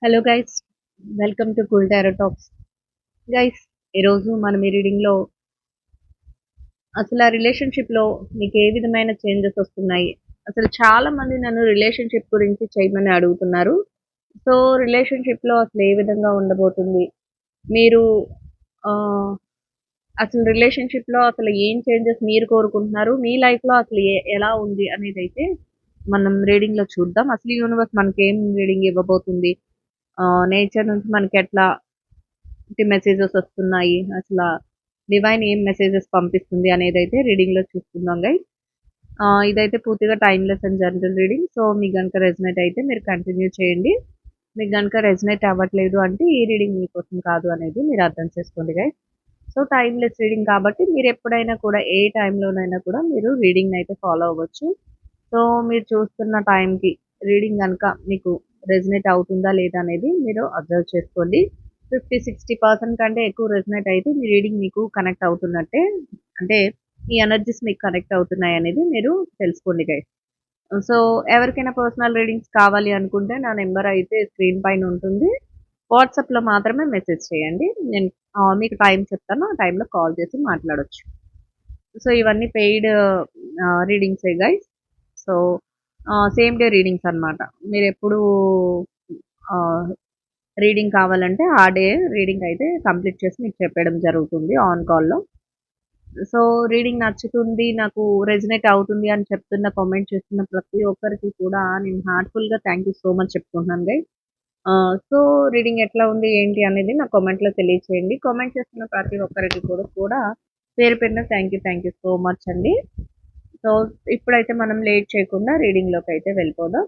Hello guys, welcome to cool tarot talks. Guys, ఈరోజు మనం ఈ రీడింగ్లో అసలు ఆ రిలేషన్షిప్లో మీకు ఏ విధమైన చేంజెస్ వస్తున్నాయి, అసలు చాలా మంది నన్ను రిలేషన్షిప్ గురించి చేయమని అడుగుతున్నారు. సో రిలేషన్షిప్లో అసలు ఏ విధంగా ఉండబోతుంది, మీరు ఆ, అసలు రిలేషన్షిప్లో అసలు ఏం చేంజెస్ మీరు కోరుకుంటున్నారు, మీ లైఫ్లో అసలు ఎలా ఉంది అనేది అయితే మనం రీడింగ్లో చూద్దాం. అసలు యూనివర్స్ మనకి ఏం రీడింగ్ ఇవ్వబోతుంది, నేచర్ నుంచి మనకి ఎట్లా మెసేజెస్ వస్తున్నాయి, అసలు డివైన్ ఏం మెసేజెస్ పంపిస్తుంది అనేది అయితే రీడింగ్లో చూసుకుందాం గైస్. ఇదైతే పూర్తిగా timeless and general reading. So మీకు కనుక రెజనేట్ అయితే మీరు కంటిన్యూ చేయండి. మీకు కనుక రెజనేట్ అవ్వట్లేదు అంటే ఈ రీడింగ్ మీకోసం కాదు అనేది మీరు అర్థం చేసుకోండి గైస్. సో టైమ్లెస్ రీడింగ్ కాబట్టి మీరు ఎప్పుడైనా కూడా ఏ టైంలోనైనా కూడా మీరు రీడింగ్ అయితే ఫాలో అవ్వచ్చు. సో మీరు చూస్తున్న టైంకి రీడింగ్ కనుక మీకు రెజనేట్ అవుతుందా లేదా అనేది మీరు అబ్జర్వ్ చేసుకోండి. 50-60% కంటే ఎక్కువ రెజనేట్ అయితే మీ రీడింగ్ మీకు కనెక్ట్ అవుతున్నట్టే, అంటే ఈ ఎనర్జీస్ మీకు కనెక్ట్ అవుతున్నాయి అనేది మీరు తెలుసుకోండి గైస్. సో ఎవరికైనా పర్సనల్ రీడింగ్స్ కావాలి అనుకుంటే నా నెంబర్ అయితే స్క్రీన్ పైన ఉంటుంది. వాట్సాప్లో మాత్రమే మెసేజ్ చేయండి. నేను మీకు టైం చెప్తాను, ఆ టైంలో కాల్ చేసి మాట్లాడొచ్చు. సో ఇవన్నీ పెయిడ్ రీడింగ్సే guys. So same day readings అనమాట. మీరు ఎప్పుడు రీడింగ్ కావాలంటే ఆ డే రీడింగ్ అయితే కంప్లీట్ చేసి మీకు చెప్పడం జరుగుతుంది ఆన్ కాల్లో. సో రీడింగ్ నచ్చుతుంది, నాకు రెజనేట్ అవుతుంది అని చెప్తున్న, కామెంట్ చేస్తున్న ప్రతి ఒక్కరికి కూడా నేను హార్ట్ఫుల్గా థ్యాంక్ యూ సో మచ్ చెప్పుకుంటున్నాను గైస్. సో రీడింగ్ ఎట్లా ఉంది ఏంటి అనేది నా కామెంట్లో తెలియచేయండి. కామెంట్ చేస్తున్న ప్రతి ఒక్కరికి కూడా పేరు పేరున థ్యాంక్ యూ సో మచ్ అండి. సో ఇప్పుడైతే మనం లేట్ చేయకుండా రీడింగ్లోకి అయితే వెళ్ళిపోదాం.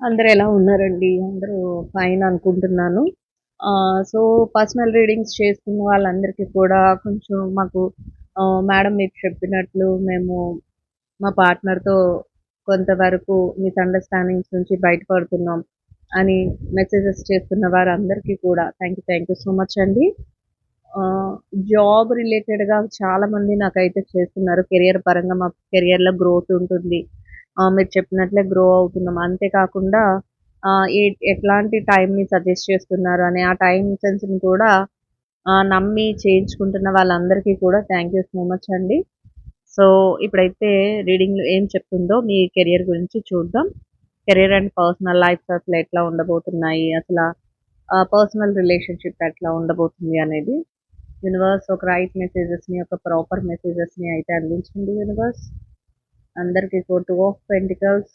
అందరూ ఎలా ఉన్నారండి? అందరూ ఫైన్ అనుకుంటున్నాను. సో పర్సనల్ రీడింగ్స్ చేసుకున్న వాళ్ళందరికీ కూడా కొంచెం మాకు మేడం మీకు చెప్పినట్లు మేము మా పార్ట్నర్తో కొంతవరకు మిస్అండర్స్టాండింగ్స్ నుంచి బయటపడుతున్నాం అని మెసేజెస్ చేస్తున్న వారందరికీ కూడా థ్యాంక్ యూ సో మచ్ అండి. జాబ్ రిలేటెడ్గా చాలామంది నాకైతే చేస్తున్నారు. కెరియర్ పరంగా మా కెరియర్లో గ్రోత్ ఉంటుంది, మీరు చెప్పినట్లే గ్రో అవుతున్నాం. అంతేకాకుండా ఎట్లాంటి టైంని సజెస్ట్ చేస్తున్నారు అని ఆ టైం సెన్స్ని కూడా నమ్మి చేయించుకుంటున్న వాళ్ళందరికీ కూడా థ్యాంక్ యూ సో మచ్ అండి. సో ఇప్పుడైతే రీడింగ్లో ఏం చెప్తుందో మీ కెరియర్ గురించి చూద్దాం. కెరియర్ అండ్ పర్సనల్ లైఫ్ అసలు ఎట్లా ఉండబోతున్నాయి, అసలు పర్సనల్ రిలేషన్షిప్ ఎట్లా ఉండబోతుంది అనేది యూనివర్స్ ఒక రైట్ మెసేజెస్ని, ఒక ప్రాపర్ మెసేజెస్ని అయితే అందించండి యూనివర్స్ అందరికీ. Two of pentacles,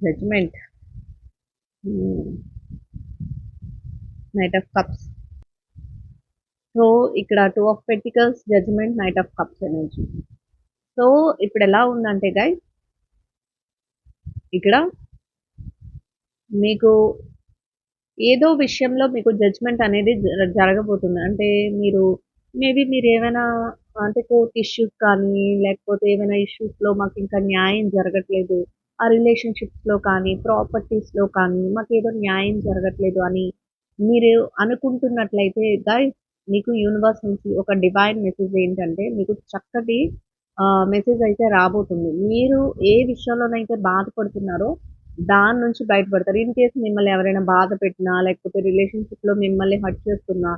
judgement, knight of cups. So ఇక్కడ two of pentacles, judgement, knight of cups energy. So ఇప్పుడు ఎలా ఉందంటే గైస్, ఇక్కడ మీకు ఏదో విషయంలో మీకు జడ్జ్మెంట్ అనేది జరగబోతుంది. అంటే మీరు ఏమైనా, అంటే కోర్ట్ ఇష్యూస్ కానీ లేకపోతే ఏమైనా ఇష్యూస్లో మాకు ఇంకా న్యాయం జరగట్లేదు, ఆ రిలేషన్షిప్స్లో కానీ ప్రాపర్టీస్లో కానీ మాకు ఏదో న్యాయం జరగట్లేదు అని మీరు అనుకుంటున్నట్లయితే గైస్, మీకు యూనివర్స్ నుంచి ఒక డివైన్ మెసేజ్ ఏంటంటే మీకు చక్కటి మెసేజ్ అయితే రాబోతుంది. మీరు ఏ విషయంలోనైతే బాధపడుతున్నారో దాని నుంచి బయటపడతారు. ఇన్ కేస్ మిమ్మల్ని ఎవరైనా బాధ పెట్టినా, లేకపోతే రిలేషన్‌షిప్‌లో మిమ్మల్ని హర్ట్ చేస్తున్నా,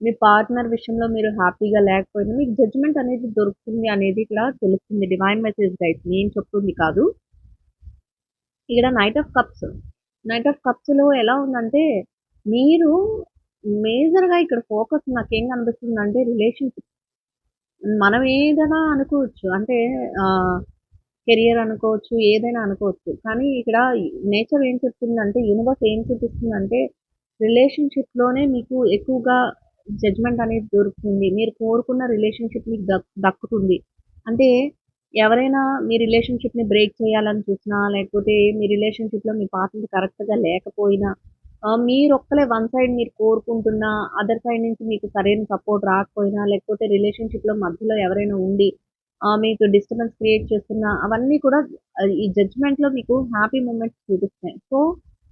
మీ పార్ట్నర్ విషయంలో మీరు హ్యాపీగా లేకపోయినా మీకు జడ్జ్‌మెంట్ అనేది దొరుకుతుంది అనేది ఇక్కడ తెలుస్తుంది. డివైన్ మెసేజ్ గైస్, నేను చెప్తుంది కాదు. ఇక్కడ knight of cups. Knight of కప్స్‌లో ఎలా ఉందంటే మీరు మేజర్‌గా ఇక్కడ ఫోకస్ నాకేం కనిపిస్తుందంటే రిలేషన్‌షిప్. మనం ఏదైనా అనుకోవచ్చు. అంటే కెరియర్ అనుకోవచ్చు, ఏదైనా అనుకోవచ్చు. కానీ ఇక్కడ నేచర్ ఏం చెప్తుందంటే, యూనివర్స్ ఏం చూపిస్తుందంటే, రిలేషన్‌షిప్‌లోనే మీకు ఎక్కువగా జడ్జ్‌మెంట్ అనేది దొరుకుతుంది. మీరు కోరుకున్న రిలేషన్‌షిప్ మీకు దక్కుతుంది. అంటే ఎవరైనా మీ రిలేషన్‌షిప్‌ని బ్రేక్ చేయాలని చూసినా, లేకపోతే మీ రిలేషన్‌షిప్‌లో మీ పార్ట్నర్ కరెక్ట్‌గా లేకపోయినా, మీరొక్కలే వన్ సైడ్ మీరు కోరుకుంటున్నా, అదర్ సైడ్ నుంచి మీకు సరైన సపోర్ట్ రాకపోయినా, లేకపోతే రిలేషన్‌షిప్‌లో మధ్యలో ఎవరైనా ఉండి మీకు డిస్టర్బెన్స్ క్రియేట్ చేస్తున్నా, అవన్నీ కూడా ఈ జడ్జ్‌మెంట్‌లో మీకు హ్యాపీ మూమెంట్స్ చూపిస్తాయి. సో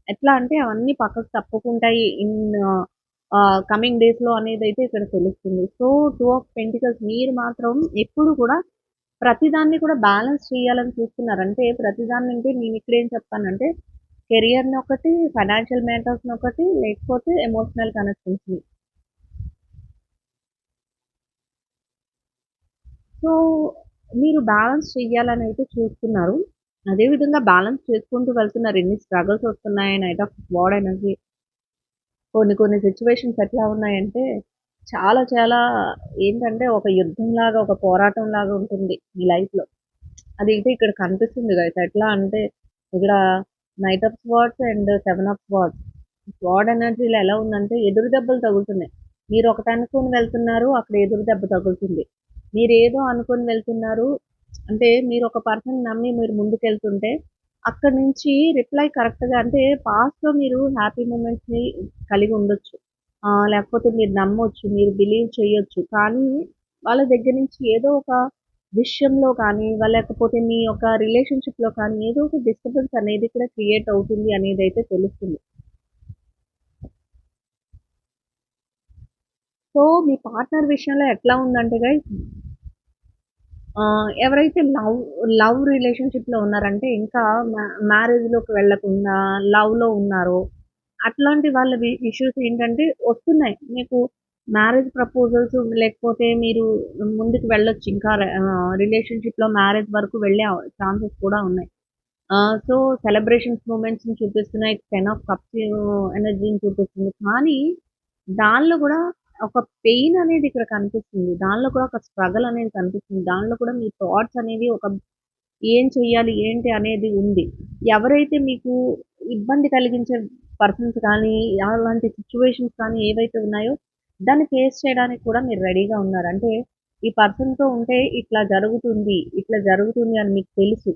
ఎట్లా అంటే అవన్నీ పక్కకు తప్పుకుంటాయి ఇన్ కమింగ్ డేస్‌లో అనేదైతే ఇక్కడ తెలుస్తుంది. సో టూ ఆఫ్ పెంటికల్స్, మీరు మాత్రం ఎప్పుడు కూడా ప్రతిదాన్ని కూడా బ్యాలెన్స్ చేయాలని చూస్తున్నారు. అంటే ప్రతిదాన్ని అంటే నేనిక్కడేం చెప్తానంటే కెరియర్‌ని ఒకటి, ఫైనాన్షియల్ మ్యాటర్స్‌ని ఒకటి, లేకపోతే ఎమోషనల్ కనెక్షన్స్‌ని. సో, మీరు బ్యాలెన్స్ చెయ్యాలనైతే చూస్తున్నారు. అదే విధంగా బ్యాలెన్స్ చేసుకుంటూ వెళ్తున్నారు. ఎన్ని స్ట్రగల్స్ వస్తున్నాయి. నైట్ ఆఫ్ వార్డ్ ఎనర్జీ కొన్ని కొన్ని సిట్యుయేషన్స్ ఎట్లా ఉన్నాయంటే, చాలా చాలా ఏంటంటే ఒక యుద్ధంలాగా, ఒక పోరాటంలాగా ఉంటుంది మీ లైఫ్‌లో. అదైతే ఇక్కడ కనిపిస్తుంది గైస్. ఎట్లా అంటే ఇక్కడ knight of swords and seven of swords. Sword ఎనర్జీలో ఎలా ఉందంటే ఎదురు దెబ్బలు తగులుతున్నాయి. మీరు ఒకటి అనుకోని వెళ్తున్నారు. అక్కడ ఎదురు దెబ్బ తగులుతుంది. మీరేదో అనుకోని వెళ్తున్నారు. అంటే మీరు ఒక పర్సన్ నమ్మి మీరు ముందుకెళ్తుంటే అక్కడి నుంచి రిప్లై కరెక్ట్‌గా అంటే పాస్ట్‌లో మీరు హ్యాపీ మూమెంట్స్‌ని కలిగి ఉండొచ్చు. లేకపోతే మీరు నమ్మొచ్చు. మీరు బిలీవ్ చేయొచ్చు. కానీ వాళ్ళ దగ్గర నుంచి ఏదో ఒక విషయంలో కానీ, లేకపోతే మీ యొక్క రిలేషన్‌షిప్‌లో కానీ ఏదో ఒక డిస్టర్బెన్స్ అనేది కూడా క్రియేట్ అవుతుంది అనేదైతే తెలుస్తుంది. సో, మీ పార్ట్నర్ విషయంలో ఎట్లా ఉందంటే గైస్ ఎవరైతే లవ్ రిలేషన్‌షిప్‌లో ఉన్నారంటే ఇంకా మ్యారేజ్‌లోకి వెళ్ళకుండా లవ్‌లో ఉన్నారో, అట్లాంటి వాళ్ళ ఇష్యూస్ ఏంటంటే వస్తున్నాయి. మీకు మ్యారేజ్ ప్రపోజల్స్ లేకపోతే మీరు ముందుకు వెళ్ళొచ్చు ఇంకా రిలేషన్‌షిప్‌లో మ్యారేజ్ వరకు వెళ్ళే ఛాన్సెస్ కూడా ఉన్నాయి. సో, సెలబ్రేషన్స్ మూమెంట్స్‌ని చూపిస్తున్నాయి. 10 ఆఫ్ కప్స్ ఎనర్జీని చూపిస్తుంది. కానీ, దానిలో గూడా ఒక పెయిన్ అనేది ఇక్కడ కనిపిస్తుంది. దానిలో కూడా ఒక స్ట్రగల్ అనేది కనిపిస్తుంది. దానిలో కూడా మీ థాట్స్ అనేవి ఒక ఏం చెయ్యాలి? ఏంటి? అనేది ఉంది. ఎవరైతే మీకు ఇబ్బంది కలిగించే పర్సన్స్ కానీ, అలాంటి సిట్యుయేషన్స్ కానీ ఏవైతే ఉన్నాయో, దాన్ని ఫేస్ చేయడానికి కూడా మీరు రెడీగా ఉన్నారు. అంటే, ఈ పర్సన్‌తో ఉంటే ఇట్లా జరుగుతుంది. ఇట్లా జరుగుతుంది అని మీకు తెలుసు.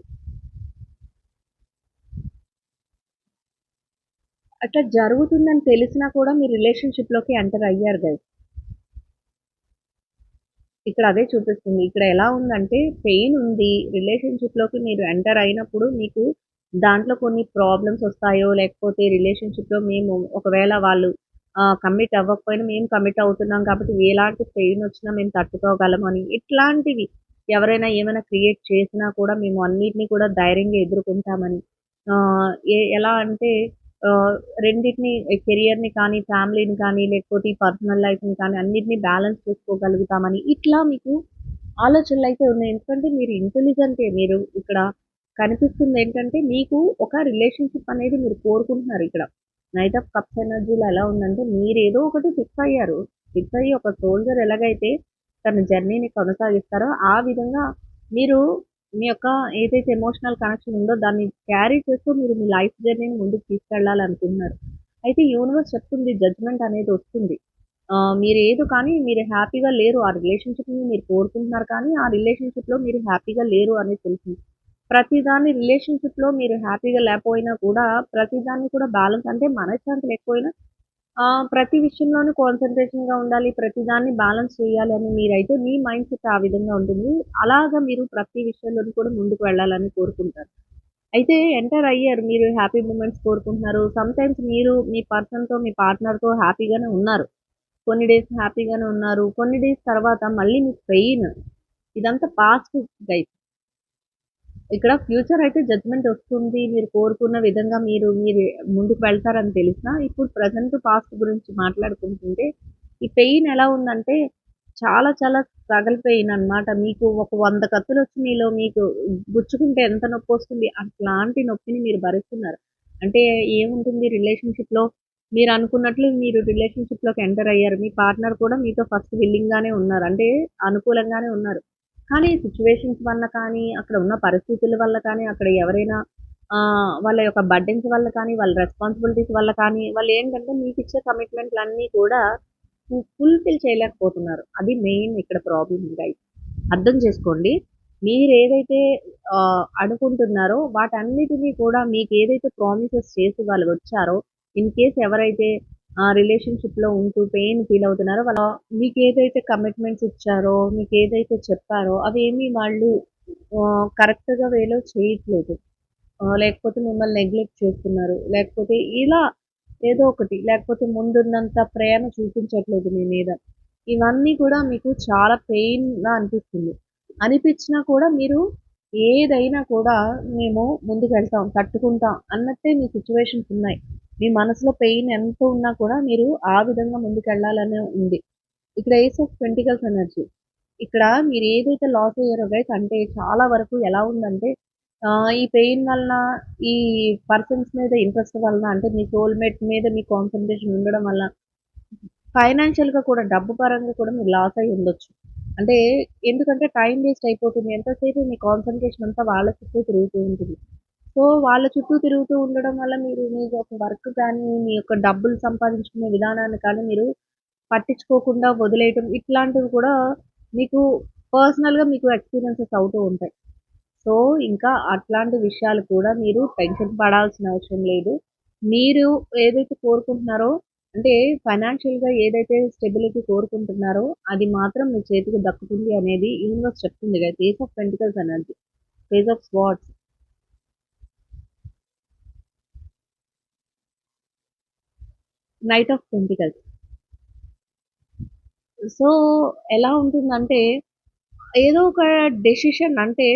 అట్లా జరుగుతుందని తెలిసినా కూడా మీరు రిలేషన్‌షిప్‌లోకి ఎంటర్ అయ్యారు గైస్. ఇక్కడ అదే చూపిస్తుంది. ఇక్కడ ఎలా ఉందంటే పెయిన్ ఉంది. రిలేషన్‌షిప్‌లోకి మీరు ఎంటర్ అయినప్పుడు మీకు దాంట్లో కొన్ని ప్రాబ్లమ్స్ వస్తాయో, లేకపోతే రిలేషన్‌షిప్‌లో మేము ఒకవేళ వాళ్ళు కమిట్ అవ్వకపోయినా మేము కమిట్ అవుతున్నాం కాబట్టి ఎలాంటి పెయిన్ వచ్చినా మేము తట్టుకోగలమని ఇట్లాంటివి ఎవరైనా ఏమైనా క్రియేట్ చేసినా కూడా మేము అన్నిటిని కూడా ధైర్యంగా ఎదుర్కొంటామని ఎలా అంటే రెండిటిని కెరియర్‌ని కానీ, ఫ్యామిలీని కానీ, లేకపోతే ఈ పర్సనల్ లైఫ్‌ని కానీ అన్నిటిని బ్యాలెన్స్ చేసుకోగలుగుతామని ఇట్లా మీకు ఆలోచనలైతే ఉన్నాయి. ఎందుకంటే మీరు ఇంటెలిజెంటే. మీరు ఇక్కడ కనిపిస్తుందేంటంటే మీకు ఒక రిలేషన్‌షిప్ అనేది మీరు కోరుకుంటున్నారు ఇక్కడ. నైట్ ఆఫ్ కప్స్ ఎనర్జీలో ఎలా ఉందంటే మీరేదో ఒకటి ఫిక్స్ అయ్యారు. ఫిక్స్ అయ్యి ఒక సోల్జర్ ఎలాగైతే తన జర్నీని కొనసాగిస్తారో ఆ విధంగా మీరు మీ యొక్క ఏదైతే ఎమోషనల్ కనెక్షన్ ఉందో దాన్ని క్యారీ చేస్తూ మీరు మీ లైఫ్ జర్నీని ముందుకు తీసుకెళ్ళాలనుకుంటున్నారు. అయితే యూనివర్స్ చెప్తుంది జడ్జ్‌మెంట్ అనేది వస్తుంది. మీరేదో కానీ మీరు హ్యాపీగా లేరు. ఆ రిలేషన్‌షిప్‌ని మీరు కోరుకుంటున్నారు కానీ, ఆ రిలేషన్‌షిప్‌లో మీరు హ్యాపీగా లేరు అనేది తెలిసింది. ప్రతిదాన్ని రిలేషన్‌షిప్‌లో మీరు హ్యాపీగా లేకపోయినా కూడా, ప్రతిదాన్ని కూడా బ్యాలెన్స్ అంటే మనశ్శాంతి లేకపోయినా ప్రతి విషయంలోనూ కాన్సంట్రేషన్‌గా ఉండాలి. ప్రతిదాన్ని బ్యాలెన్స్ చేయాలి అని మీరైతే మీ మైండ్ సెట్ ఆ విధంగా ఉంటుంది. అలాగా మీరు ప్రతి విషయంలోనూ కూడా ముందుకు వెళ్ళాలని కోరుకుంటారు. అయితే ఎంటర్ అయ్యారు. మీరు హ్యాపీ మూమెంట్స్ కోరుకుంటున్నారు. సమ్‌టైమ్స్ మీరు మీ పర్సన్‌తో, మీ పార్ట్నర్‌తో హ్యాపీగానే ఉన్నారు. కొన్ని డేస్ హ్యాపీగానే ఉన్నారు. కొన్ని డేస్ తర్వాత మళ్ళీ మీకు పెయిన్. ఇదంతా పాస్ట్ గైస్. ఇక్కడ ఫ్యూచర్ అయితే జడ్జ్‌మెంట్ వస్తుంది. మీరు కోరుకున్న విధంగా మీరు ముందుకు వెళ్తారని తెలిసినా, ఇప్పుడు ప్రెజెంట్, పాస్ట్ గురించి మాట్లాడుకుంటుంటే, ఈ పెయిన్ ఎలా ఉందంటే, చాలా చాలా స్ట్రగల్ పెయిన్ అన్నమాట. మీకు ఒక 100 కత్తులొచ్చి మీలో మీకు గుచ్చుకుంటే ఎంత నొప్పొస్తుంది, అట్లాంటి నొప్పిని మీరు భరిస్తున్నారు. అంటే ఏముంటుంది రిలేషన్‌షిప్‌లో మీరనుకున్నట్లు మీరు రిలేషన్‌షిప్‌లోకి ఎంటర్ అయ్యారు. మీ పార్ట్నర్ కూడా మీతో ఫస్ట్ విల్లింగ్‌గానే ఉన్నారు. అంటే అనుకూలంగానే ఉన్నారు. కానీ సిట్యుయేషన్స్ వల్ల కానీ, అక్కడ ఉన్న పరిస్థితుల వల్ల కానీ, అక్కడ ఎవరైనా వాళ్ళ యొక్క బర్డెన్స్ వల్ల కానీ, వాళ్ళ రెస్పాన్సిబిలిటీస్ వల్ల కానీ, వాళ్ళేంటంటే మీకిచ్చే కమిట్మెంట్‌లన్నీ కూడా ఫుల్‌ఫిల్ చేయలేకపోతున్నారు. అది మెయిన్ ఇక్కడ ప్రాబ్లమ్ గైస్. అర్థం చేసుకోండి. మీరేదైతే అనుకుంటున్నారో వాటన్నిటిని కూడా మీకేదైతే ప్రామిసెస్ చేసి వాళ్ళు వచ్చారో, ఇన్ కేస్ ఎవరైతే రిలేషన్‌షిప్‌లో ఉంటూ పెయిన్ ఫీల్ అవుతున్నారో మీకేదైతే కమిట్మెంట్స్ ఇచ్చారో, మీకేదైతే చెప్పారో అవేమీ వాళ్ళు కరెక్ట్‌గా వేలో చేయట్లేదు. లేకపోతే మిమ్మల్ని నెగ్లెక్ట్ చేస్తున్నారు. లేకపోతే ఇలా ఏదో ఒకటి. లేకపోతే ముందున్నంత ప్రేమ చూపించట్లేదు మీ మీద. ఇవన్నీ కూడా మీకు చాలా పెయిన్‌గా అనిపిస్తుంది. అనిపించినా కూడా మీరు ఏదైనా కూడా మేము ముందుకెళ్తాం, తట్టుకుంటాం అన్నట్టే మీ సిట్యుయేషన్స్ ఉన్నాయి. మీ మనసులో పెయిన్ ఎంత ఉన్నా కూడా మీరు ఆ విధంగా ముందుకెళ్ళాలనే ఉంది. ఇక్కడ ఏస్ ఆఫ్ పెంటికల్స్ ఎనర్జీ. ఇక్కడ మీరు ఏదైతే లాస్ అయ్యారో గైస్ అంటే చాలా వరకు ఎలా ఉందంటే ఈ పెయిన్ వలన, ఈ పర్సన్స్ మీద ఇంట్రెస్ట్ వలన అంటే మీ సోల్‌మేట్ మీద మీ కాన్సంట్రేషన్ ఉండడం వల్ల ఫైనాన్షియల్‌గా కూడా డబ్బు పరంగా కూడా మీరు లాస్ అయ్యి ఉండొచ్చు. అంటే ఎందుకంటే టైం వేస్ట్ అయిపోతుంది. ఎంతసేపు మీ కాన్సంట్రేషన్ అంతా వాళ్ళ చుట్టూ తిరుగుతూ ఉంటుంది. సో, వాళ్ళ చుట్టూ తిరుగుతూ ఉండడం వల్ల మీరు మీ యొక్క వర్క్ కానీ, మీ యొక్క డబ్బులు సంపాదించుకునే విధానాన్ని కానీ మీరు పట్టించుకోకుండా వదిలేయటం ఇట్లాంటివి కూడా మీకు పర్సనల్‌గా మీకు ఎక్స్‌పీరియన్సెస్ అవుతూ ఉంటాయి. సో, ఇంకా అట్లాంటి విషయాలు కూడా మీరు టెన్షన్ పడాల్సిన అవసరం లేదు. మీరు ఏదైతే కోరుకుంటున్నారో అంటే ఫైనాన్షియల్‌గా ఏదైతే స్టెబిలిటీ కోరుకుంటున్నారో అది మాత్రం మీ చేతికి దక్కుతుంది అనేది యూనివర్స్ చెప్తుంది guys. Ace of pentacles energy. Page of swords. Knight of pentacles. So, ఎలా ఉంటుందంటే ఏదో ఒక డెసిషన్ అంటే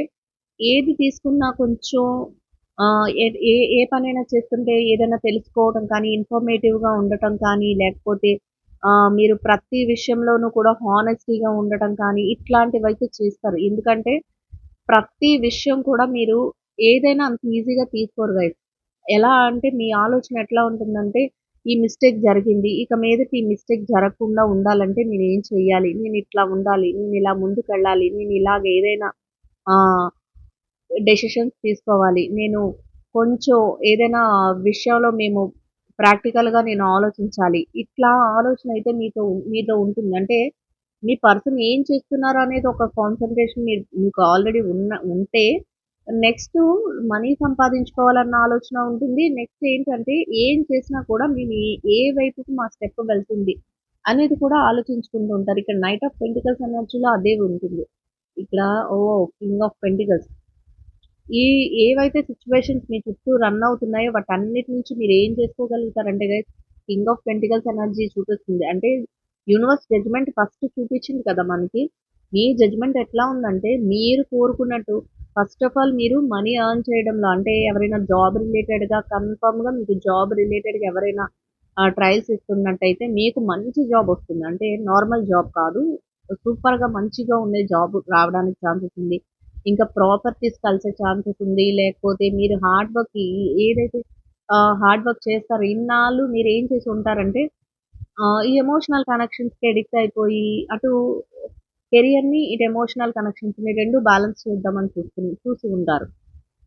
ఏది తీసుకున్నా కొంచెం ఏ ఏ పనైనా చేస్తుంటే ఏదైనా తెలుసుకోవడం కానీ, ఇన్ఫర్మేటివ్‌గా ఉండటం కానీ, లేకపోతే మీరు ప్రతి విషయంలోనూ కూడా హానెస్టీగా ఉండటం కానీ, ఇట్లాంటివైతే చేస్తారు. ఎందుకంటే ప్రతి విషయం కూడా మీరు ఏదైనా అంత ఈజీగా తీసుకోరు గైస్. ఎలా అంటే మీ ఆలోచన ఎట్లా ఉంటుందంటే, ఈ మిస్టేక్ జరిగింది. ఇక మీదట ఈ మిస్టేక్ జరగకుండా ఉండాలంటే నేనేం చెయ్యాలి? నేనిట్లా ఉండాలి. నేనిలా ముందుకెళ్ళాలి. నేనిలాగ ఏదైనా ఆహ్, డెసిషన్స్ తీసుకోవాలి. నేను కొంచెం ఏదైనా విషయంలో మేము ప్రాక్టికల్‌గా నేను ఆలోచించాలి. ఇట్లా ఆలోచన అయితే మీలో ఉంటుంది. అంటే మీ పర్సన్ ఏం చేస్తున్నారు అనేది ఒక కాన్సంట్రేషన్ మీకు ఆల్రెడీ ఉంటే నెక్స్టు మనీ సంపాదించుకోవాలన్న ఆలోచన ఉంటుంది. నెక్స్ట్ ఏంటంటే ఏం చేసినా కూడా మేము ఏ వైపుకి మా స్టెప్ వెళ్తుంది అనేది కూడా ఆలోచించుకుంటూ ఉంటారు. ఇక్కడ నైట్ ఆఫ్ పెంటికల్స్ ఎనర్జీలో అదే ఉంటుంది. ఇక్కడ కింగ్ ఆఫ్ పెంటికల్స్. ఈ ఏవైతే సిట్యుయేషన్స్ మీ చుట్టూ రన్ అవుతున్నాయో వాటన్నిటి నుంచి మీరేం చేసుకోగలుగుతారంటే guys king of pentacles energy చూపిస్తుంది. అంటే యూనివర్స్ జడ్జ్‌మెంట్ ఫస్ట్ చూపించింది కదా మనకి. మీ జడ్జ్‌మెంట్ ఎట్లా ఉందంటే మీరు కోరుకున్నట్టు ఫస్ట్ ఆఫ్ ఆల్ మీరు మనీ ఎర్న్ చేయడంలో అంటే ఎవరైనా జాబ్ రిలేటెడ్‌గా కన్ఫర్మ్‌గా మీకు జాబ్ రిలేటెడ్‌గా ఎవరైనా ట్రయల్స్ ఇస్తున్నట్టయితే మీకు మంచి జాబ్ వస్తుంది. అంటే నార్మల్ జాబ్ కాదు. సూపర్‌గా మంచిగా ఉండే జాబ్ రావడానికి ఛాన్సెస్ ఉంది. ఇంకా ప్రాపర్టీస్ కలిసే ఛాన్సెస్ ఉంది. లేకపోతే మీరు హార్డ్ వర్క్ ఏదైతే హార్డ్ వర్క్ చేస్తారో ఇన్నాళ్ళు మీరేం చేసి ఉంటారంటే ఈ ఎమోషనల్ కనెక్షన్స్‌కి అడిక్ట్ అయిపోయి అటు కెరియర్‌ని, ఇటు ఎమోషనల్ కనెక్షన్స్‌ని 2 బ్యాలెన్స్ చేద్దామని చూసి ఉంటారు.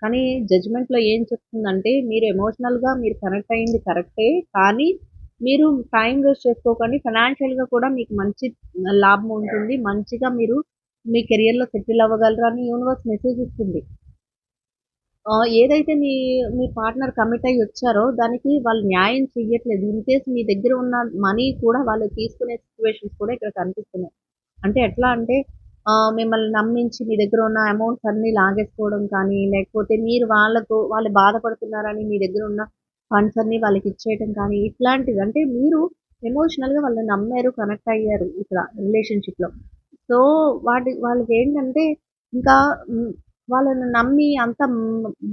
కానీ జడ్జ్‌మెంట్‌లో ఏం చెప్తుందంటే మీరు ఎమోషనల్‌గా మీరు కనెక్ట్ అయింది కరెక్టే. కానీ మీరు టైమ్ వేస్ట్ చేసుకోకండి. ఫైనాన్షియల్‌గా కూడా మీకు మంచి లాభం ఉంటుంది. మంచిగా మీరు మీ కెరియర్‌లో సెటిల్ అవ్వగలరు అని యూనివర్స్ మెసేజ్ ఇస్తుంది. ఏదైతే మీ పార్ట్నర్ కమిట్ అయ్యి వచ్చారో దానికి వాళ్ళు న్యాయం చెయ్యట్లేదు. ఇన్‌కేస్ మీ దగ్గర ఉన్న మనీ కూడా వాళ్ళు తీసుకునే సిట్యుయేషన్స్ కూడా ఇక్కడ కనిపిస్తున్నాయి. అంటే ఎట్లా అంటే మిమ్మల్ని నమ్మించి మీ దగ్గర ఉన్న అమౌంట్స్ అన్నీ లాగేసుకోవడం కానీ, లేకపోతే మీరు వాళ్ళు బాధపడుతున్నారని మీ దగ్గర ఉన్న ఫండ్స్ అన్నీ వాళ్ళకిచ్చేయటం కానీ, ఇట్లాంటివి. అంటే మీరు ఎమోషనల్‌గా వాళ్ళని నమ్మారు, కనెక్ట్ అయ్యారు ఇక్కడ రిలేషన్‌షిప్‌లో. సో, వాళ్ళకేంటంటే ఇంకా హ్మ్. వాళ్ళని నమ్మి అంతా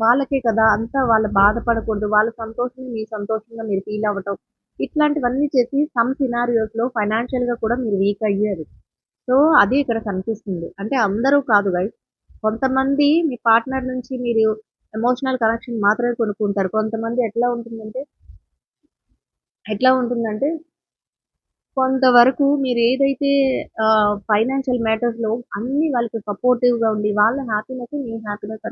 వాళ్ళకే కదా! అంతా వాళ్ళు బాధపడకూడదు. వాళ్ళ సంతోషమే మీ సంతోషంగా మీరు ఫీల్ అవ్వటం. ఇట్లాంటివన్నీ చేసి సమ్ సినారియోస్‌లో ఫైనాన్షియల్‌గా కూడా మీరు వీక్ అయ్యారు. సో, అది ఇక్కడ కనిపిస్తుంది. అంటే అందరూ కాదు గైస్. కొంతమంది మీ పార్ట్నర్ నుంచి మీరు ఎమోషనల్ కనెక్షన్ మాత్రమే కొనుక్కుంటారు. కొంతమంది ఎట్లా ఉంటుందంటే కొంతవరకు మీరేదైతే ఫైనాన్షియల్ మ్యాటర్స్‌లో అన్నీ వాళ్ళకి సపోర్టివ్‌గా ఉండి, వాళ్ళ హ్యాపీనెస్ మీ హ్యాపీనెస్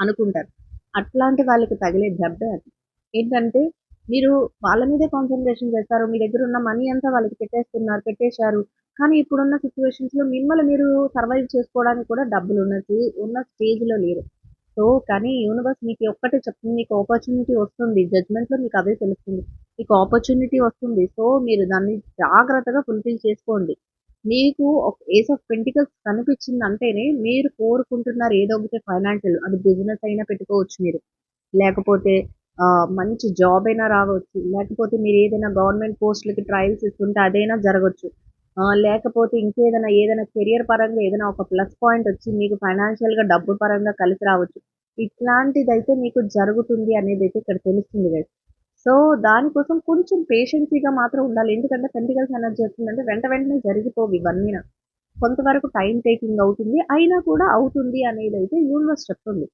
అనుకుంటారు. అట్లాంటి వాళ్ళకి తగిలే దెబ్బే అది. ఏంటంటే, మీరు వాళ్ళ మీదే కాన్సంట్రేషన్ చేస్తారు. మీ దగ్గరున్న మనీ అంతా వాళ్ళకి పెట్టేశారు. కానీ ఇప్పుడున్న సిట్యుయేషన్స్‌లో మిమ్మల్ని మీరు సర్వైవ్ చేసుకోవడానికి కూడా ఉన్న స్టేజ్‌లో లేరు. సో, కానీ యూనివర్స్ మీకు ఒక్కటే చెప్తుంది. మీకు ఆపర్చునిటీ వస్తుంది. జడ్జ్‌మెంట్‌లో మీకు అదే తెలుస్తుంది. మీకు ఆపర్చునిటీ వస్తుంది. సో, మీరు దాన్ని జాగ్రత్తగా ఫుల్‌ఫిల్ చేసుకోండి. మీకు ఒక ఏస్ ఆఫ్ పెంటికల్స్ కనిపించిందంటేనే మీరు కోరుకుంటున్నారు ఏదో ఒకటి ఫైనాన్షియల్. అది బిజినెస్ అయినా పెట్టుకోవచ్చు మీరు. లేకపోతే మంచి జాబ్ అయినా రావచ్చు. లేకపోతే మీరేదైనా గవర్నమెంట్ పోస్ట్‌లకి ట్రయల్స్ ఇస్తుంటే అదైనా జరగొచ్చు. లేకపోతే ఇంకేదైనా ఏదైనా కెరియర్ పరంగా ఏదైనా ఒక ప్లస్ పాయింట్ వచ్చి మీకు ఫైనాన్షియల్‌గా డబ్బు పరంగా కలిసి రావచ్చు. ఇట్లాంటిదైతే మీకు జరుగుతుంది అనేదైతే ఇక్కడ తెలుస్తుంది గైస్. సో, దానికోసం కొంచెం పేషెన్సీగా మాత్రం ఉండాలి. ఎందుకంటే పెంటికల్స్ ఎనర్జీ వచ్చిందంటే వెంట వెంటనే జరిగిపోవు ఇవన్నీన. కొంతవరకు టైమ్ టేకింగ్ అవుతుంది. అయినా కూడా అవుతుంది అనేదైతే యూనివర్స్ చెప్తుంది.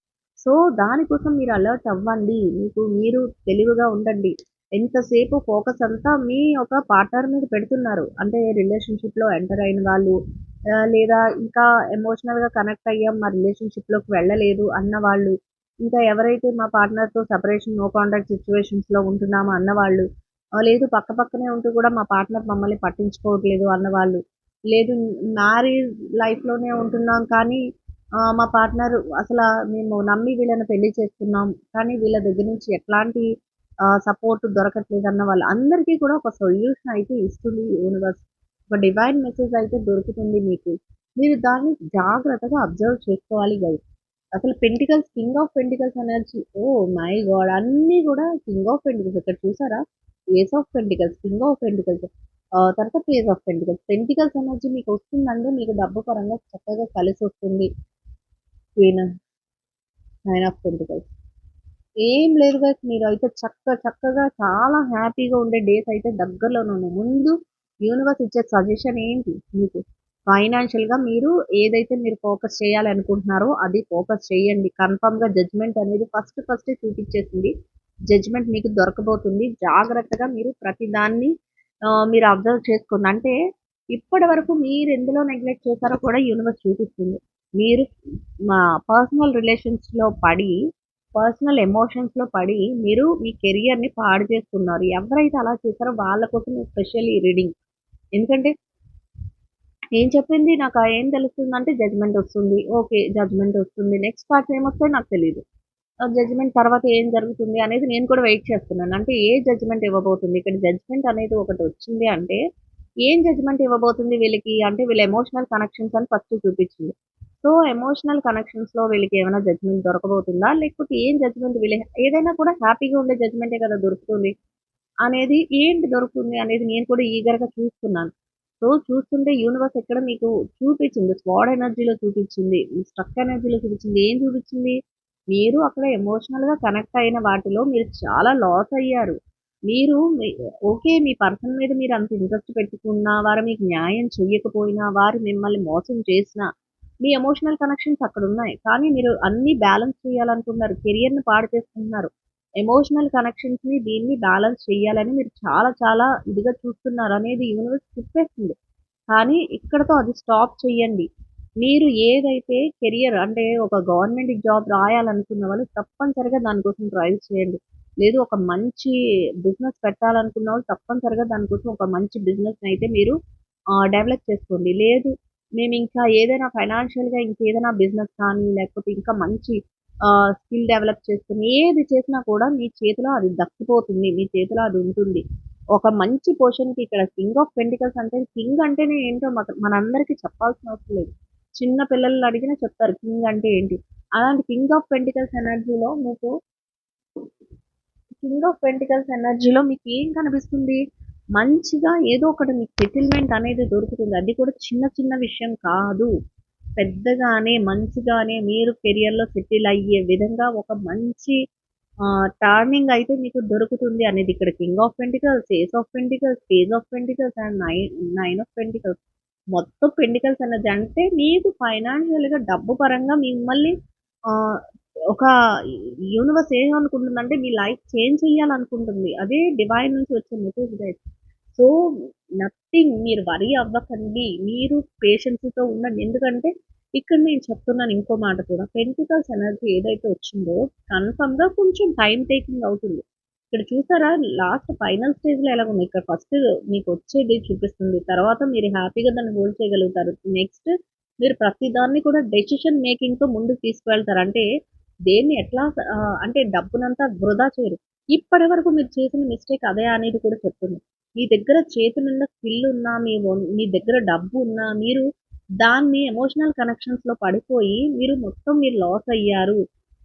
సో, దానికోసం మీరు అలర్ట్ అవ్వండి. మీకు మీరు తెలివిగా ఉండండి. ఎంతసేపు ఫోకస్ అంతా మీ ఒక పార్ట్నర్ మీద పెడుతున్నారు. అంటే రిలేషన్‌షిప్‌లో ఎంటర్ అయిన వాళ్ళు లేదా ఇంకా ఎమోషనల్‌గా కనెక్ట్ అయ్యాం. మా రిలేషన్‌షిప్‌లోకి వెళ్ళలేదు అన్నవాళ్ళు, ఇంకా ఎవరైతే మా పార్ట్నర్‌తో సెపరేషన్, నో కాంటాక్ట్ సిట్యుయేషన్స్‌లో ఉంటున్నామో అన్నవాళ్ళు, లేదు పక్క పక్కనే ఉంటూ కూడా మా పార్ట్నర్ మమ్మల్ని పట్టించుకోవట్లేదు అన్నవాళ్ళు, లేదు మ్యారేజ్ లైఫ్‌లోనే ఉంటున్నాం కానీ మా పార్ట్నర్ మేము నమ్మి వీళ్ళని పెళ్లి చేసుకున్నాం. కానీ వీళ్ళ దగ్గర నుంచి ఎట్లాంటి సపోర్ట్ దొరకట్లేదన్న వాళ్ళందరికీ కూడా ఒక సొల్యూషన్ అయితే ఇస్తుంది యూనివర్స్. ఒక డివైన్ మెసేజ్ అయితే దొరుకుతుంది మీకు. మీరు దాన్ని జాగ్రత్తగా అబ్జర్వ్ చేసుకోవాలి గైస్. అసలు pentacles, king of pentacles energy, oh my god! అన్నీ గూడా కింగ్ ఆఫ్ పెంటికల్స్. ఇక్కడ చూసారా? Ace of pentacles, king of pentacles, తర్వాత page of pentacles. Pentacles energy మీకు వస్తుందంటే మీకు డబ్బు పరంగా చక్కగా కలిసొస్తుంది. Queen, nine of pentacles. ఏం లేదు గైస్. మీరైతే చక్కగా చాలా హ్యాపీగా ఉండే డేస్ అయితే దగ్గరలోనే ఉన్నాయి. ముందు యూనివర్స్ ఇచ్చే సజెషన్ ఏంటి మీకు? ఫైనాన్షియల్‌గా మీరు ఏదైతే మీరు ఫోకస్ చేయాలనుకుంటున్నారో అది ఫోకస్ చేయండి. కన్ఫర్మ్‌గా జడ్జ్‌మెంట్ అనేది ఫస్టే చూపిచ్చేసింది. జడ్జ్‌మెంట్ మీకు దొరకబోతుంది. జాగ్రత్తగా మీరు ప్రతిదాన్ని మీరు అబ్జర్వ్ చేసుకోండి. అంటే ఇప్పటివరకు మీరెందులో నెగ్లెక్ట్ చేశారో కూడా యూనివర్స్ చూపిస్తుంది. మీరు మా పర్సనల్ రిలేషన్స్‌లో పడి పర్సనల్ ఎమోషన్స్‌లో పడి మీరు మీ కెరియర్‌ని పాడు చేసుకున్నారు. ఎవరైతే అలా చేశారో వాళ్ళ కోసం స్పెషల్ ఈ రీడింగ్. ఎందుకంటే నేను చెప్పింది నాకు ఏం తెలుస్తుందంటే జడ్జ్‌మెంట్ ఒస్తుంది. ఓకే. జడ్జ్‌మెంట్ ఒస్తుంది. నెక్స్ట్ పార్ట్స్ ఏమొస్తాయో నాకు తెలీదు. జడ్జ్‌మెంట్ తర్వాత ఏం జరుగుతుంది అనేది నేను కూడా వెయిట్ చేస్తున్నాను. అంటే ఏ జడ్జ్‌మెంట్ ఇవ్వబోతుంది? ఇక్కడ జడ్జ్‌మెంట్ అనేది ఒకటొచ్చింది అంటే, ఏం జడ్జ్‌మెంట్ ఇవ్వబోతుంది వీళ్ళకి? అంటే వీళ్ళ ఎమోషనల్ కనెక్షన్స్ అని ఫస్ట్ చూపిచ్చింది. సో, ఎమోషనల్ కనెక్షన్స్‌లో వీళ్ళకి ఏమైనా జడ్జ్‌మెంట్ దొరకబోతుందా? లేకపోతే ఏం జడ్జ్‌మెంట్ ఏదైనా కూడా హ్యాపీగా ఉండే జడ్జ్‌మెంటే కదా దొరుకుతుంది. అనేది ఏంటి దొరుకుతుంది అనేది నేను కూడా ఈగర్‌గా చూస్తున్నాను. సో, చూస్తుంటే యూనివర్స్ ఎక్కడ మీకు చూపిచ్చింది. స్వాడ్ ఎనర్జీలో చూపిచ్చింది. స్ట్రక్ ఎనర్జీలో చూపిచ్చింది. ఏం చూపిచ్చింది? మీరు అక్కడ ఎమోషనల్‌గా కనెక్ట్ అయిన వాటిలో మీరు చాలా లాస్ అయ్యారు. మీరు మీ ఓకే. మీ పర్సన్ మీద మీరు అంత ఇంట్రెస్ట్ పెట్టుకున్నా, వారు మీకు న్యాయం చెయ్యకపోయినా, వారు మిమ్మల్ని మోసం చేసినా, మీ ఎమోషనల్ కనెక్షన్స్ అక్కడున్నాయి. కానీ మీరు అన్నీ బ్యాలెన్స్ చేయాలనుకుంటున్నారు. కెరియర్‌ని పాడు చేసుకుంటున్నారు. ఎమోషనల్ కనెక్షన్స్‌ని దీన్ని బ్యాలెన్స్ చేయాలని మీరు చాలా ఇదిగా చూస్తున్నారు అనేది యూనివర్స్ చెప్పేస్తుంది. కానీ ఇక్కడితో అది స్టాప్ చేయండి. మీరు ఏదైతే కెరియర్ అంటే ఒక గవర్నమెంట్ జాబ్ రాయాలనుకున్న వాళ్ళు తప్పనిసరిగా దానికోసం ట్రై చేయండి. లేదు ఒక మంచి బిజినెస్ పెట్టాలనుకున్న వాళ్ళు తప్పనిసరిగా దానికోసం ఒక మంచి బిజినెస్‌నయితే మీరు డెవలప్ చేసుకోండి. లేదు మేమింకా ఏదైనా ఫైనాన్షియల్‌గా ఇంకేదైనా బిజినెస్ కానీ లేకపోతే ఇంకా మంచి స్కిల్ డెవలప్ చేసుకొని ఏది చేసినా కూడా మీ చేతిలో అది దక్కిపోతుంది. మీ చేతిలో అది ఉంటుంది. ఒక మంచి పొజిషన్‌కి ఇక్కడ కింగ్ ఆఫ్ పెంటికల్స్ అంటే కింగ్ అంటేనే ఏంటో మనందరికీ చెప్పాల్సిన అవసరం లేదు. చిన్న పిల్లల్ని అడిగినా చెప్తారు కింగ్ అంటే ఏంటి. అలాంటి కింగ్ ఆఫ్ పెంటికల్స్ ఎనర్జీలో మీకు కింగ్ ఆఫ్ పెంటికల్స్ ఎనర్జీలో మీకేం కనిపిస్తుంది? మంచిగా ఏదో ఒకటి మీకు సెటిల్‌మెంట్ అనేది దొరుకుతుంది. అది కూడా చిన్న విషయం కాదు. పెద్దగానే, మంచిగానే మీరు కెరియర్‌లో సెటిల్ అయ్యే విధంగా ఒక మంచి టర్నింగ్ అయితే మీకు దొరుకుతుంది అనేది ఇక్కడ king of pentacles, ace of pentacles, page of pentacles and nine of pentacles. మొత్తం పెంటికల్స్ ఎనర్జీ అంటే మీకు ఫైనాన్షియల్‌గా డబ్బు పరంగా మిమ్మల్ని ఆహ్, ఒక యూనివర్స్ ఏమనుకుంటుందంటే మీ లైఫ్ చేంజ్ చేయాలనుకుంటుంది. అదే డివైన్ నుంచి వచ్చే మెసేజ్ గైస్. సో, నథింగ్ మీరు వరీ అవ్వకండి. మీరు పేషెన్స్‌తో ఉండండి. ఎందుకంటే ఇక్కడ నేను చెప్తున్నాను ఇంకో మాట కూడా. పెంటికల్స్ ఎనర్జీ ఏదైతే వచ్చిందో కన్ఫర్మ్‌గా కొంచెం టైమ్ టేకింగ్ అవుతుంది. ఇక్కడ చూసారా లాస్ట్ ఫైనల్ స్టేజ్‌లో ఎలాగుంది. ఇక్కడ ఫస్ట్ మీకొచ్చేది చూపిస్తుంది. తర్వాత మీరు హ్యాపీగా దాన్ని హోల్డ్ చేయగలుగుతారు. నెక్స్ట్ మీరు ప్రతి దాన్ని కూడా డెసిషన్ మేకింగ్‌తో ముందుకు తీసుకువెళ్తారు. అంటే దేన్ని ఎట్లా అంటే డబ్బునంతా వృధా చేయరు. ఇప్పటి వరకు మీరు చేసిన మిస్టేక్ అదే అనేది కూడా చెప్తుంది. మీ దగ్గర చేతి నిండా స్కిల్ ఉన్నా, మీ దగ్గర డబ్బు ఉన్నా, మీరు దాన్ని ఎమోషనల్ కనెక్షన్స్‌లో పడిపోయి మీరు లాస్ అయ్యారు.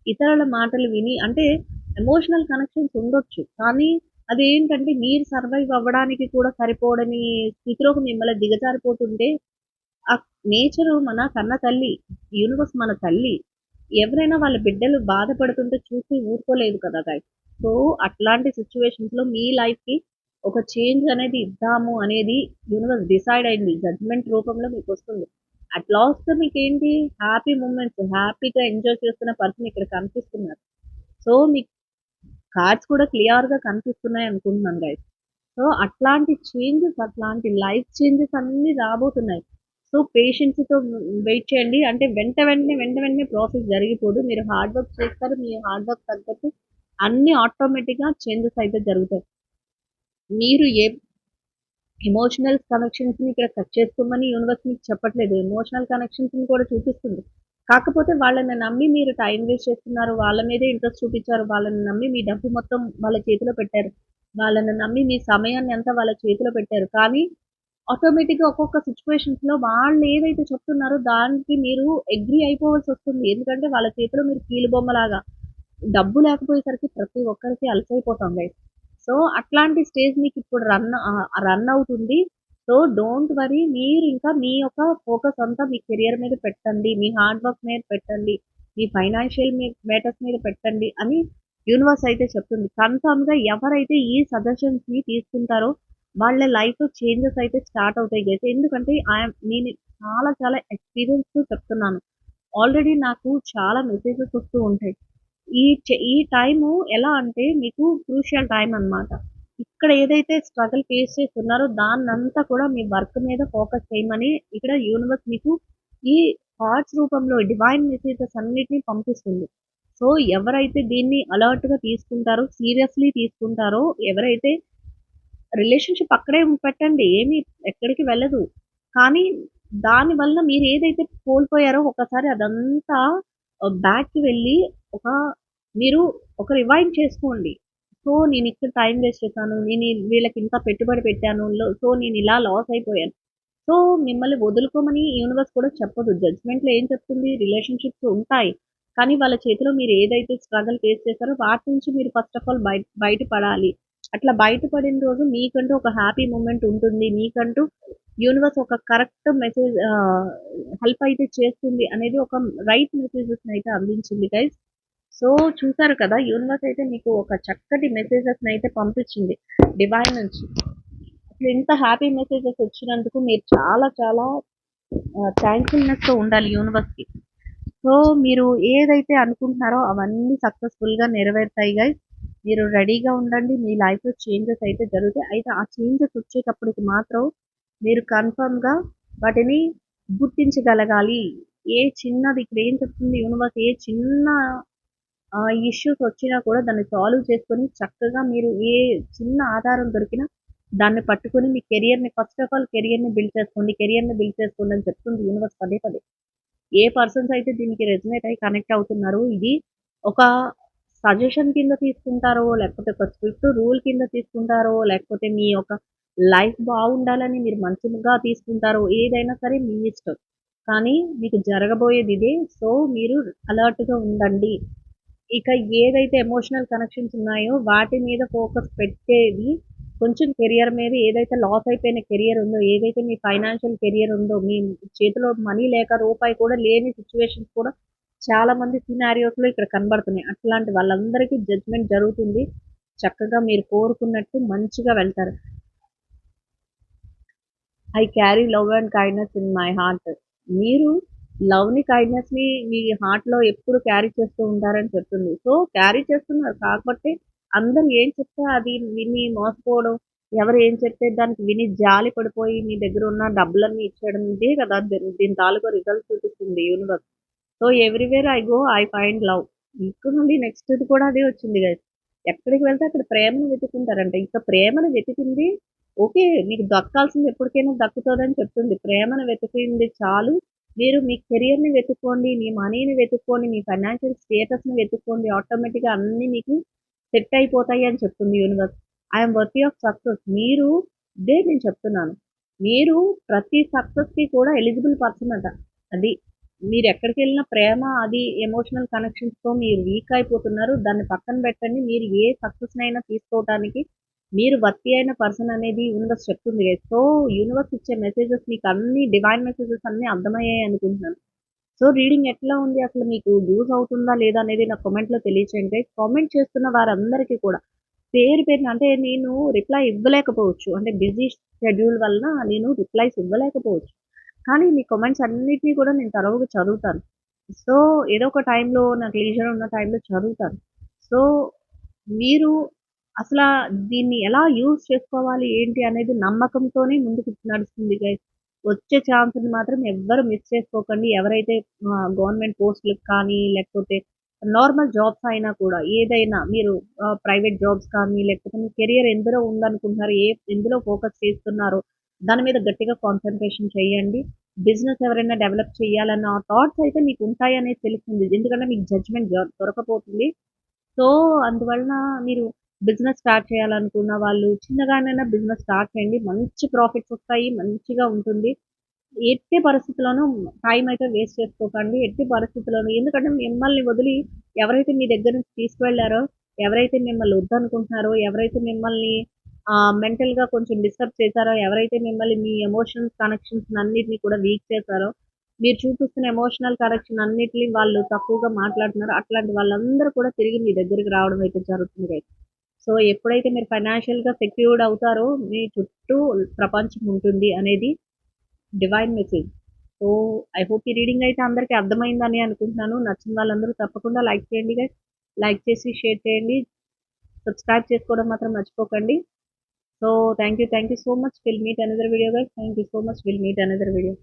ఇతరుల మాటలు విని అంటే ఎమోషనల్ కనెక్షన్స్ ఉండొచ్చు. కానీ అదేంటంటే మీరు సర్వైవ్ అవ్వడానికి కూడా సరిపోడని స్థితిలోకి మిమ్మల్ని దిగజారిపోతుంటే, ఆ నేచరు మన కన్న తల్లి. యూనివర్స్ మన తల్లి. ఎవరైనా వాళ్ళ బిడ్డలు బాధపడుతుంటే చూసి ఊరుకోలేదు కదా గైస్. సో, అట్లాంటి సిట్యుయేషన్స్‌లో మీ లైఫ్‌కి ఒక చేంజ్ అనేది ఇద్దాము అనేది యూనివర్స్ డిసైడ్ అయింది. జడ్జ్‌మెంట్ రూపంలో మీకొస్తుంది. అట్ లాస్ట్ మీకేంటి హ్యాపీ మూమెంట్స్, హ్యాపీగా ఎంజాయ్ చేస్తున్న పర్సన్ ఇక్కడ కనిపిస్తున్నారు. సో, మీకు కార్డ్స్ కూడా క్లియర్‌గా కనిపిస్తున్నాయి అనుకుంటున్నాను గైస్. సో, అట్లాంటి చేంజెస్, అట్లాంటి లైఫ్ చేంజెస్ అన్నీ రాబోతున్నాయి. సో, పేషెన్స్‌తో వెయిట్ చేయండి. అంటే వెంటనే ప్రాసెస్ జరిగిపోదు. మీరు హార్డ్ వర్క్ చేస్తారు. మీ హార్డ్ వర్క్ తగ్గట్టు అన్నీ ఆటోమేటిక్‌గా చేంజెస్ అయితే జరుగుతాయి. మీరు ఎమోషనల్ కనెక్షన్స్‌ని ఇక్కడ కట్ చేసుకోమని యూనివర్స్ మీకు చెప్పట్లేదు. ఎమోషనల్ కనెక్షన్స్‌ని కూడా చూపిస్తుంది. కాకపోతే వాళ్ళని నమ్మి మీరు టైమ్ వేస్ట్ చేస్తున్నారు. వాళ్ళ మీదే ఇంట్రెస్ట్ చూపించారు. వాళ్ళని నమ్మి మీ డబ్బు మొత్తం వాళ్ళ చేతిలో పెట్టారు. వాళ్ళని నమ్మి మీ సమయాన్ని అంతా వాళ్ళ చేతిలో పెట్టారు. కానీ ఆటోమేటిక్‌గా ఒక్కొక్క సిట్యుయేషన్స్‌లో వాళ్ళు ఏదైతే చెప్తున్నారో దానికి మీరు అగ్రీ అయిపోవాల్సొస్తుంది. ఎందుకంటే వాళ్ళ చేతిలో మీరు కీలుబొమ్మలాగా. డబ్బు లేకపోయేసరికి ప్రతి ఒక్కరికి అలసైపోతాం గైస్. సో, అట్లాంటి స్టేజ్ మీకిప్పుడు రన్ అవుతుంది. So, don't worry. మీరింకా మీ యొక్క ఫోకస్ అంతా మీ కెరియర్ మీద పెట్టండి. మీ హార్డ్ వర్క్ మీద పెట్టండి. మీ ఫైనాన్షియల్ మేటర్స్ మీద పెట్టండి అని యూనివర్స్ అయితే చెప్తుంది. కన్ఫర్మ్‌గా ఎవరైతే ఈ సజెషన్స్‌ని తీసుకుంటారో వాళ్ళ లైఫ్‌లో చేంజెస్ అయితే స్టార్ట్ అవుతాయి గైస్. ఎందుకంటే నేను చాలా చాలా ఎక్స్‌పీరియన్స్‌తో చెప్తున్నాను. ఆల్రెడీ నాకు చాలా మెసేజెస్ వస్తూ ఉంటాయి. ఈ టైము ఎలా అంటే మీకు క్రూషియల్ టైమ్ అన్నమాట. ఇక్కడ ఏదైతే స్ట్రగల్ ఫేస్ చేస్తున్నారో దాన్నంతా కూడా మీ వర్క్ మీద ఫోకస్ చేయమని ఇక్కడ యూనివర్స్ మీకు ఈ థాట్స్ రూపంలో డివైన్ మెసేజెస్ అన్నిటిని పంపిస్తుంది. సో, ఎవరైతే దీన్ని అలర్ట్‌గా తీసుకుంటారో, సీరియస్‌లీ తీసుకుంటారో, ఎవరైతే రిలేషన్‌షిప్ అక్కడే పెట్టండి. ఏమి ఎక్కడికి వెళ్ళదు. కానీ దానివల్ల మీరేదైతే కోల్పోయారో ఒకసారి అదంతా బ్యాక్‌కి వెళ్ళి ఒక మీరు ఒక రివైండ్ చేసుకోండి. సో, నేనిక్కడ టైమ్ వేస్ట్ చేశాను. వీళ్ళకింత పెట్టుబడి పెట్టాను. సో, నేనిలా లాస్ అయిపోయాను. సో, మిమ్మల్ని వదులుకోమని యూనివర్స్ కూడా చెప్పదు. జడ్జ్‌మెంట్‌లో ఏం చెప్తుంది? రిలేషన్‌షిప్స్ ఉంటాయి. కానీ వాళ్ళ చేతిలో మీరు ఏదైతే స్ట్రగల్ ఫేస్ చేశారో వాటి నుంచి మీరు ఫస్ట్ ఆఫ్ ఆల్ బయటపడాలి. అట్లా బయటపడిన రోజు మీకంటూ ఒక హ్యాపీ మూమెంట్ ఉంటుంది. మీకంటూ యూనివర్స్ ఒక కరెక్ట్ మెసేజ్ హెల్ప్ అయితే చేస్తుంది అనేది ఒక రైట్ మెసేజెస్‌ని అయితే అందించింది గైస్. సో, చూసారు కదా! యూనివర్స్ అయితే మీకు ఒక చక్కటి మెసేజెస్‌ని అయితే పంపించింది డివైన్ నుంచి. అసలు ఇంత హ్యాపీ మెసేజెస్ వచ్చినందుకు మీరు చాలా చాలా థ్యాంక్ఫుల్‌నెస్‌తో ఉండాలి యూనివర్స్‌కి. సో, మీరు ఏదైతే అనుకుంటున్నారో అవన్నీ సక్సెస్‌ఫుల్‌గా నెరవేరుతాయి గైస్. మీరు రెడీగా ఉండండి. మీ లైఫ్‌లో చేంజెస్ అయితే జరుగుతాయి. అయితే ఆ చేంజెస్ వచ్చేటప్పటికి మాత్రం మీరు కన్ఫర్మ్‌గా వాటిని గుర్తించగలగాలి. ఏ చిన్నది ఇక్కడ ఏం చెప్తుంది యూనివర్స్ ఏ చిన్న ఇష్యూస్ వచ్చినా కూడా దాన్ని సాల్వ్ చేసుకొని చక్కగా మీరు ఏ చిన్న ఆధారం దొరికినా దాన్ని పట్టుకొని మీ కెరియర్‌ని ఫస్ట్ ఆఫ్ ఆల్ కెరియర్‌ని బిల్డ్ చేసుకోండి. కెరియర్‌ని బిల్డ్ చేసుకోండి అని చెప్తుంది యూనివర్స్ పదే పదే. ఏ పర్సన్స్ అయితే దీనికి రెజొనేట్ అయ్యి కనెక్ట్ అవుతున్నారో ఇది ఒక సజెషన్ కింద తీసుకుంటారో, లేకపోతే ఒక స్క్రిప్ట్ రూల్ కింద తీసుకుంటారో, లేకపోతే మీ యొక్క లైఫ్ బాగుండాలని మీరు మంచిగా తీసుకుంటారో, ఏదైనా సరే మీ ఇష్టం. కానీ మీకు జరగబోయేది ఇదే. సో, మీరు అలర్ట్‌గా ఉండండి. ఇక ఏదైతే ఎమోషనల్ కనెక్షన్స్ ఉన్నాయో వాటి మీద ఫోకస్ పెట్టేది కొంచెం కెరియర్ మీద ఏదైతే లాస్ అయిపోయిన కెరియర్ ఉందో, ఏదైతే మీ ఫైనాన్షియల్ కెరియర్ ఉందో, మీ చేతిలో మనీ లేక రూపాయి కూడా లేని సిట్యుయేషన్స్ కూడా చాలా మంది సినారియోస్‌లో ఇక్కడ కనబడుతున్నాయి. అట్లాంటి వాళ్ళందరికీ జడ్జ్‌మెంట్ జరుగుతుంది. చక్కగా మీరు కోరుకున్నట్టు మంచిగా వెళ్తారు. I carry love and kindness in my heart. మీరు లవ్‌ని, కైండ్‌నెస్‌ని మీ హార్ట్‌లో ఎప్పుడు క్యారీ చేస్తూ ఉంటారని చెప్తుంది. సో, క్యారీ చేస్తున్నారు. కాకపోతే అందరూ ఏం చెప్తే అది విని మోసపోవడం, ఎవరు ఏం చెప్తే దానికి విని జాలి పడిపోయి మీ దగ్గరున్న డబ్బులన్నీ ఇచ్చేయడం ఇదే కదా! దీని తాలూకా రిజల్ట్ చూపిస్తుంది universe. So, everywhere I go I find love. ఇక్కడ నుండి నెక్స్ట్‌ది కూడా అదే వచ్చింది గైస్. ఎక్కడికి వెళ్తే అక్కడ ప్రేమను వెతుక్కుంటారంట. ఇక ప్రేమను వెతికింది ఓకే. మీకు దక్కాల్సింది ఎప్పటికైనా దక్కుతదని చెప్తుంది. ప్రేమను వెతికింది చాలు. మీరు మీ కెరియర్‌ని వెతుక్కోండి. మీ మనీని వెతుక్కోండి. మీ ఫైనాన్షియల్ స్టేటస్‌ని వెతుక్కోండి. ఆటోమేటిక్‌గా అన్నీ మీకు సెట్ అయిపోతాయి అని చెప్తుంది universe. I am worthy of success. మీరు ఇదే నేను చెప్తున్నాను. మీరు ప్రతి సక్సెస్‌కి కూడా ఎలిజిబుల్ పర్సన్ అట. అది. మీరెక్కడికెళ్ళినా ప్రేమ అది ఎమోషనల్ కనెక్షన్స్‌తో మీరు వీక్ అయిపోతున్నారు. దాన్ని పక్కన పెట్టండి. మీరు ఏ సక్సెస్‌నైనా తీసుకోవటానికి మీరు వర్తీ అయిన పర్సన్ అనేది యూనివర్స్ చెప్తుంది గైస్. సో, యూనివర్స్ ఇచ్చే మెసేజెస్ మీకు అన్నీ డివైన్ మెసేజెస్ అన్నీ అర్థమయ్యాయి అనుకుంటున్నాను. సో, రీడింగ్ ఎట్లా ఉంది? అసలు మీకు యూజ్ అవుతుందా? లేదా? అనేది నాకు కామెంట్‌లో తెలియచేయండి గైస్. కామెంట్ చేస్తున్న వారందరికీ కూడా పేరు పేరున అంటే నేను రిప్లై ఇవ్వలేకపోవచ్చు. అంటే బిజీ షెడ్యూల్ వలన నేను రిప్లైస్ ఇవ్వలేకపోవచ్చు. కానీ మీ కామెంట్స్ అన్నిటిని కూడా నేను తరోగా చదువుతాను. సో, ఏదో ఒక టైంలో నాకు లీజర్ ఉన్న టైంలో చదువుతాను. సో, మీరు అసలా దీన్ని ఎలా యూజ్ చేసుకోవాలి ఏంటి అనేది నమ్మకంతోనే ముందుకు నడుస్తుంది గైస్. వచ్చే ఛాన్స్‌ని మాత్రం ఎవ్వరు మిస్ చేసుకోకండి. ఎవరైతే గవర్నమెంట్ పోస్టులకి కానీ, లేకపోతే నార్మల్ జాబ్స్ అయినా కూడా ఏదైనా మీరు ప్రైవేట్ జాబ్స్ కానీ, లేకపోతే మీ కెరియర్ ఎందులో ఉందనుకుంటున్నారు, ఎందులో ఫోకస్ చేస్తున్నారో దాని మీద గట్టిగా కాన్సంట్రేషన్ చేయండి. బిజినెస్ ఎవరైనా డెవలప్ చేయాలన్న థాట్స్ అయితే మీకు ఉంటాయనేది తెలుస్తుంది. ఎందుకంటే మీకు జడ్జ్‌మెంట్ దొరకపోతుంది. సో, అందువలన మీరు బిజినెస్ స్టార్ట్ చేయాలనుకున్న వాళ్ళు చిన్నగానైనా బిజినెస్ స్టార్ట్ చేయండి. మంచి ప్రాఫిట్స్ వస్తాయి. మంచిగా ఉంటుంది. ఎట్టి పరిస్థితిలోనూ టైం అయితే వేస్ట్ చేసుకోకండి. ఎట్టి పరిస్థితిలోనూ ఎందుకంటే మిమ్మల్ని వదిలి ఎవరైతే మీ దగ్గర నుంచి తీసుకువెళ్లారో, ఎవరైతే మిమ్మల్ని వద్దనుకుంటున్నారో, ఎవరైతే మిమ్మల్ని మెంటల్‌గా కొంచెం డిస్టర్బ్ చేశారో, ఎవరైతే మిమ్మల్ని మీ ఎమోషన్స్ కనెక్షన్స్ అన్నిటిని కూడా వీక్ చేశారో, మీరు చూపిస్తున్న ఎమోషనల్ కనెక్షన్ అన్నిటిని వాళ్ళు తక్కువగా మాట్లాడుతున్నారో, అట్లాంటి వాళ్ళందరూ కూడా తిరిగి మీ దగ్గరికి రావడం అయితే జరుగుతుంది గైస్. సో, ఎప్పుడైతే మీరు ఫైనాన్షియల్‌గా సెక్యూర్డ్ అవుతారో, మీ చుట్టూ ప్రపంచం ఉంటుంది అనేది divine message. So, I hope ఈ రీడింగ్ అయితే అందరికి అర్థమైందని అనుకుంటున్నాను. నచ్చిన వాళ్ళందరూ తప్పకుండా లైక్ చేయండి గైస్. లైక్ చేసి షేర్ చేయండి. సబ్స్క్రైబ్ చేసుకోవడం మాత్రం మర్చిపోకండి. So, thank you so much. Will meet another video guys. Thank you so much. Will meet another video.